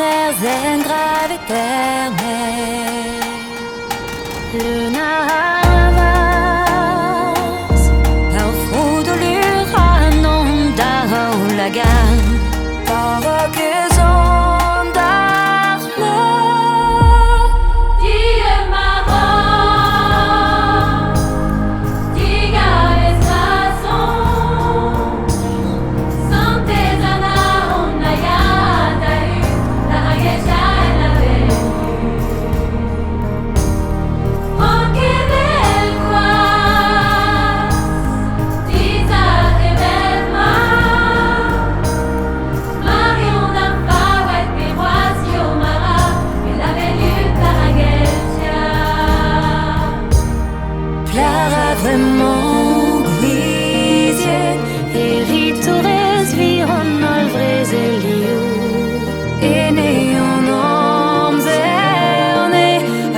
en grave éternel. Luna havas, au fruto l'uranonda ou la gamme, para que vraiment guizien, eritores viron alvrez elio, et néon orms erne,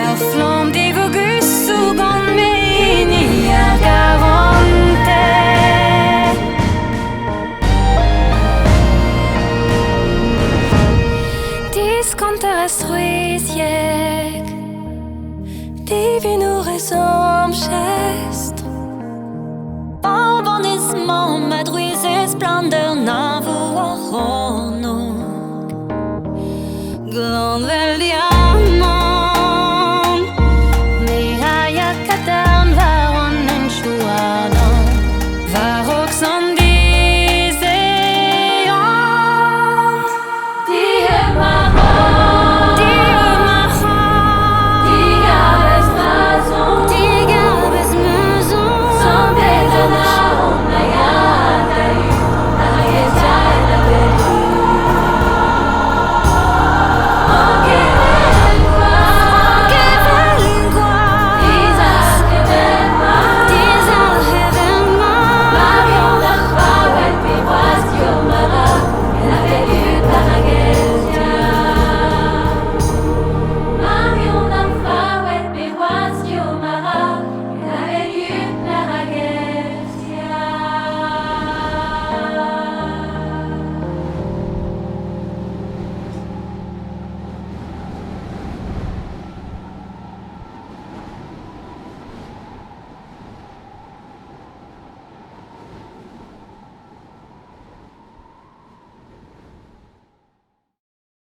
ar flam divogus sugon meini ar garante. Disconteres ruisiec, divinures omchest, Madruise splendeur na vous